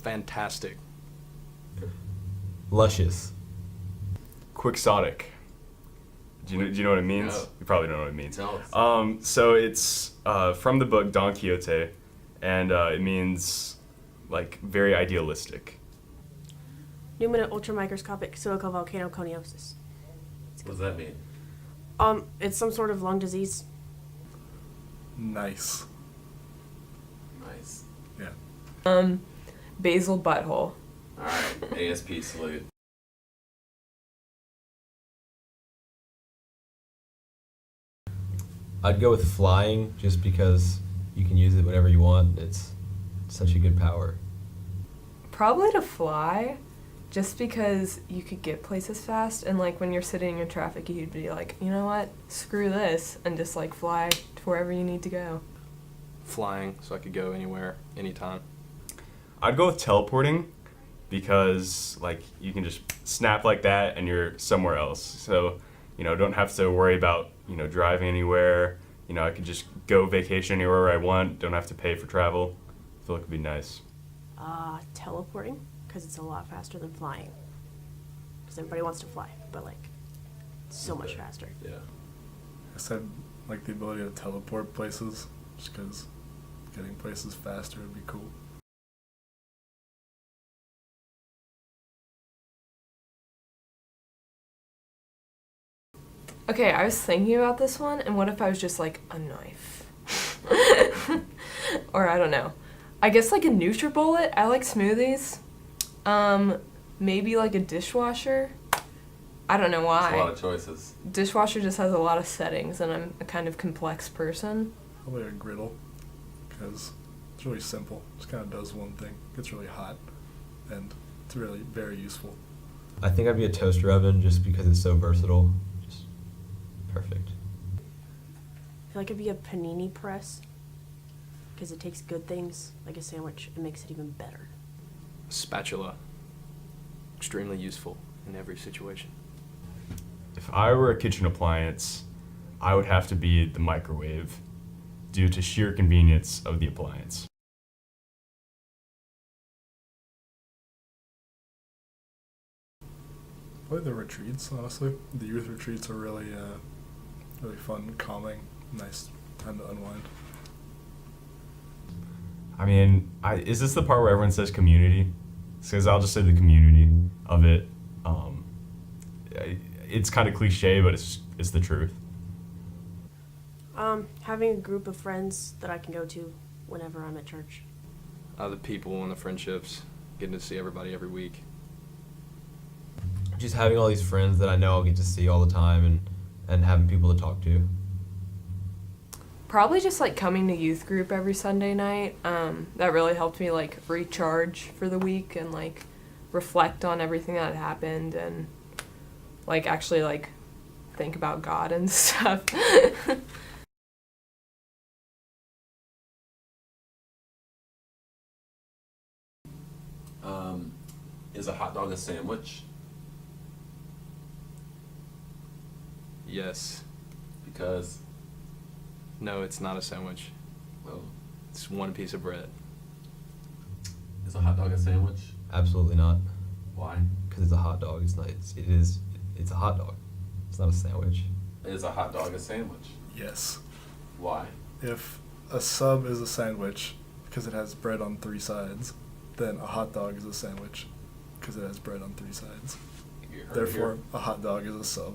Fantastic. Luscious. Quixotic. Do you know what it means? No. You probably don't know what it means. Tell us. So it's from the book Don Quixote, and it means like very idealistic. Pneumonia ultramicroscopic silicovolcanoconiosis. What does that mean? It's some sort of lung disease. Nice. Nice. Yeah. Basal butthole. Alright, ASP salute. I'd go with flying just because you can use it whenever you want. It's such a good power. Probably to fly, just because you could get places fast, and like when you're sitting in traffic, you'd be like, you know what, screw this, and just like fly to wherever you need to go. Flying, so I could go anywhere, anytime. I'd go with teleporting because like you can just snap like that and you're somewhere else. So, don't have to worry about, driving anywhere. I could just go vacation anywhere I want, don't have to pay for travel. I feel like it'd be nice. Teleporting, because it's a lot faster than flying. Because everybody wants to fly, but like, it's so much faster. Yeah. I said like the ability to teleport places, just because getting places faster would be cool. Okay, I was thinking about this one, and what if I was just like a knife? Or I don't know. I guess like a NutriBullet. I like smoothies. Maybe like a dishwasher. I don't know why. That's a lot of choices. Dishwasher just has a lot of settings, and I'm a kind of complex person. Probably a griddle, because it's really simple. Just kind of does one thing. Gets really hot, and it's really very useful. I think I'd be a toaster oven just because it's so versatile. Just perfect. I feel like it'd be a panini press, because it takes good things, like a sandwich, and makes it even better. Spatula. Extremely useful in every situation. If I were a kitchen appliance, I would have to be the microwave due to sheer convenience of the appliance. Probably the retreats, honestly. The youth retreats are really, really fun, calming, nice time to unwind. I mean, is this the part where everyone says community? Because I'll just say the community of it. It's kind of cliche, but it's the truth. Having a group of friends that I can go to whenever I'm at church. The people and the friendships, getting to see everybody every week. Just having all these friends that I know I'll get to see all the time and having people to talk to. Probably just like coming to youth group every Sunday night. That really helped me like recharge for the week and like reflect on everything that happened and like actually like think about God and stuff. Is a hot dog a sandwich? Yes. Because, No, it's not a sandwich. well, It's one piece of bread. is a hot dog a sandwich? Absolutely not, Why? because it's a hot dog. It's not. It's a hot dog. It's not a sandwich. Is a hot dog a sandwich? Yes. Why? If a sub is a sandwich because it has bread on 3 sides, then a hot dog is a sandwich because it has bread on 3 sides. You heard it Therefore, here. a hot dog is a sub.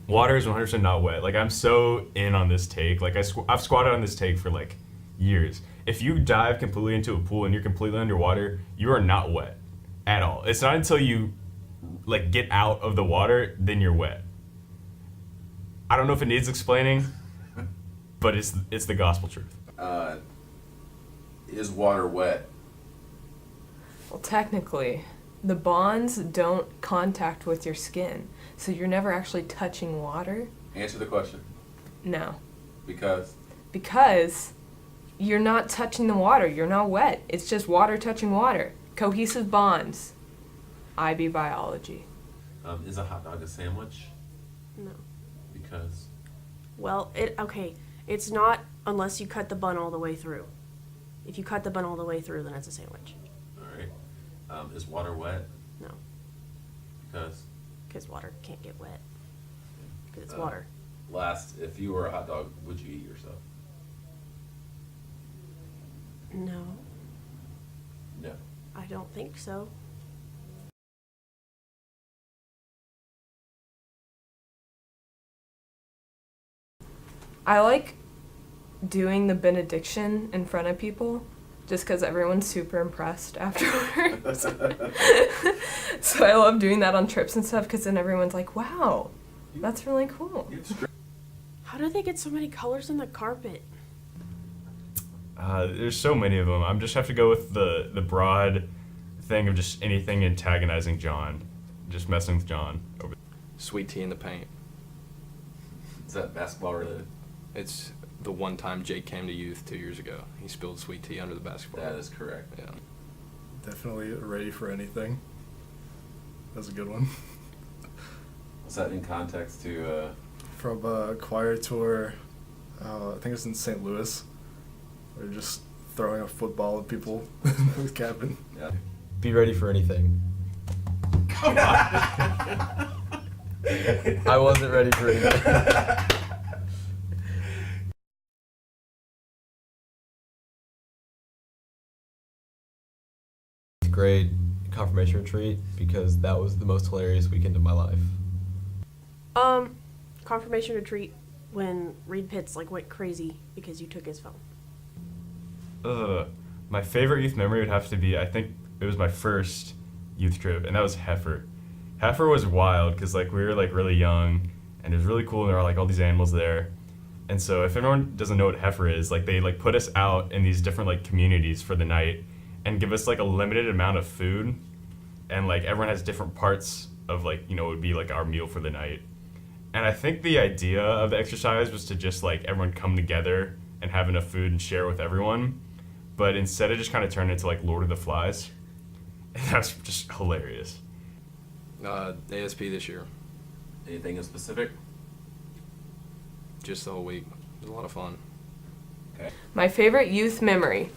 Water is 100% not wet. Like, I'm so in on this take. Like, I've squatted on this take for like years. If you dive completely into a pool and you're completely underwater, you are not wet at all. It's not until you like get out of the water then you're wet. I don't know if it needs explaining, but it's the gospel truth. Is water wet? Well, technically, the bonds don't contact with your skin, so you're never actually touching water. Answer the question. No. Because Because you're not touching the water. You're not wet. It's just water touching water. Cohesive bonds. IB biology. is a hot dog a sandwich? No. Because Well, it's not unless you cut the bun all the way through. If you cut the bun all the way through, then it's a sandwich. Is water wet? No, Because because water can't get wet. Because it's Uh, water. last, if you were a hot dog, would you eat yourself? No, No. I don't think so. I like doing the benediction in front of people just because everyone's super impressed afterwards. So I love doing that on trips and stuff because then everyone's like, wow, that's really cool. How do they get so many colors in the carpet? There's so many of them. I'm just have to go with the broad thing of just anything antagonizing John, just messing with John. Over. Sweet tea in the paint. Is that basketball related? It's the one time Jake came to youth 2 years ago. He spilled sweet tea under the basketball. That is correct. Yeah. Definitely ready for anything. That's a good one. Was that in context to, From a choir tour, I think it's in St. Louis. We're just throwing a football at people in the cabin. yeah? Be ready for anything. I wasn't ready for anything. Grade confirmation retreat because that was the most hilarious weekend of my life. Confirmation retreat when Reed Pitts like went crazy because you took his phone. My favorite youth memory would have to be, I think it was my first youth trip, and that was Heifer. Heifer was wild because like we were like really young, and it was really cool. And there were like all these animals there, and so if everyone doesn't know what Heifer is, like they like put us out in these different like communities for the night, and give us like a limited amount of food, and like everyone has different parts of like it would be like our meal for the night. And I think the idea of the exercise was to just like everyone come together and have enough food and share with everyone. But instead it just kind of turned into like Lord of the Flies. And that's just hilarious. ASP this year, Anything in specific? just the whole week. It was a lot of fun. Okay. My favorite youth memory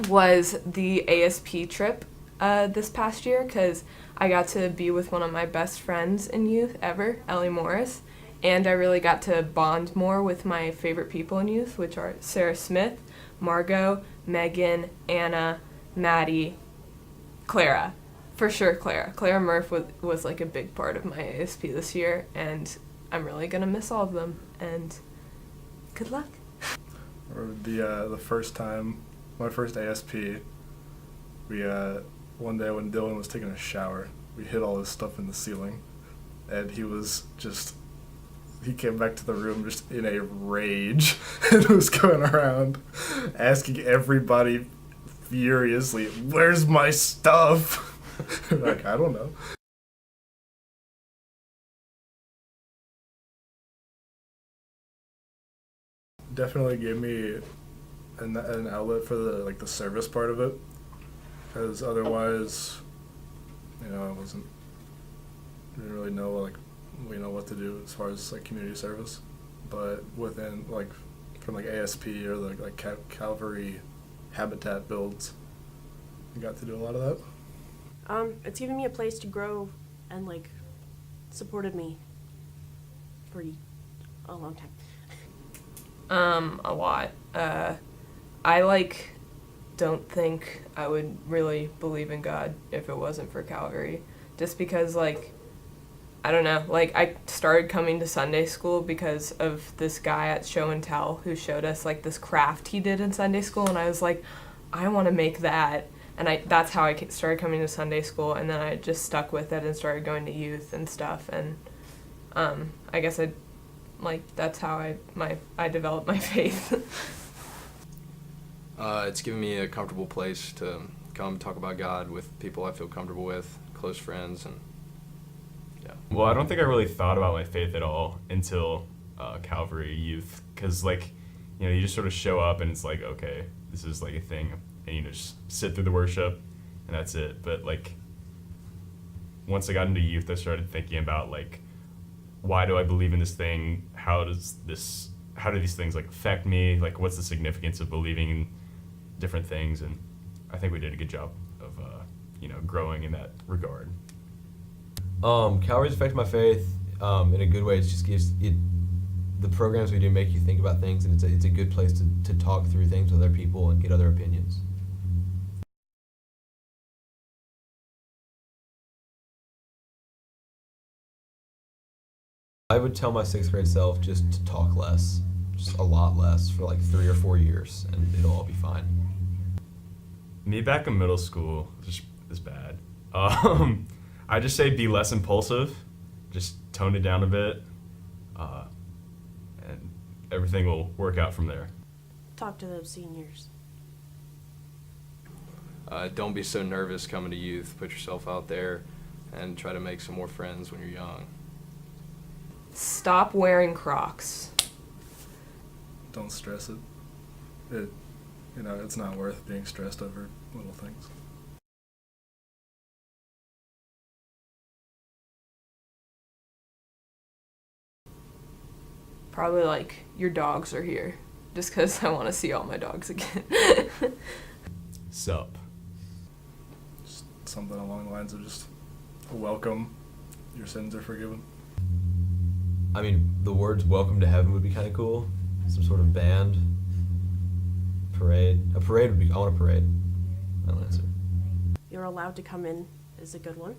was the ASP trip this past year because I got to be with one of my best friends in youth ever, Ellie Morris, and I really got to bond more with my favorite people in youth, which are Sarah Smith, Margot, Megan, Anna, Maddie, Clara. For sure, Clara. Clara Murph was like a big part of my ASP this year, and I'm really going to miss all of them, and good luck. Or the first time, my first ASP, we one day when Dylan was taking a shower, we hid all his stuff in the ceiling, and he came back to the room just in a rage and was going around asking everybody furiously, "Where's my stuff?" Like, I don't know. Definitely gave me an outlet for the service part of it, because otherwise, I didn't really know what to do as far as like community service, but within from ASP or the Calvary Habitat builds, I got to do a lot of that. It's given me a place to grow and like supported me for a long time. A lot. I don't think I would really believe in God if it wasn't for Calvary. Just because I don't know, I started coming to Sunday school because of this guy at Show and Tell who showed us this craft he did in Sunday school, and I was like, I want to make that. And that's how I started coming to Sunday school, and then I just stuck with it and started going to youth and stuff, and I guess that's how I developed my faith. It's given me a comfortable place to come talk about God with people I feel comfortable with, close friends, and yeah. Well, I don't think I really thought about my faith at all until Calvary Youth, because you just sort of show up and it's like, okay, this is a thing, and just sit through the worship and that's it. But once I got into youth, I started thinking about why do I believe in this thing? How do these things affect me? What's the significance of believing in different things? And I think we did a good job of growing in that regard. Calories affect my faith in a good way. It just gives it. The programs we do make you think about things, and it's a good place to talk through things with other people and get other opinions. I would tell my 6th grade self just to talk less, just a lot less for like 3 or 4 years, and it'll all be fine. Me back in middle school is bad. I just say be less impulsive, just tone it down a bit, and everything will work out from there. Talk to those seniors. Don't be so nervous coming to youth. Put yourself out there and try to make some more friends when you're young. Stop wearing Crocs. Don't stress it. It's not worth being stressed over little things. Probably like your dogs are here, just because I want to see all my dogs again. Sup. Just something along the lines of just a welcome. Your sins are forgiven. I mean, the words "Welcome to Heaven" would be kind of cool. Some sort of band, parade. A parade would be. I want a parade. I don't answer. You're allowed to come in is a good one.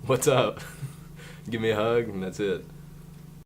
What's up? Give me a hug, and that's it.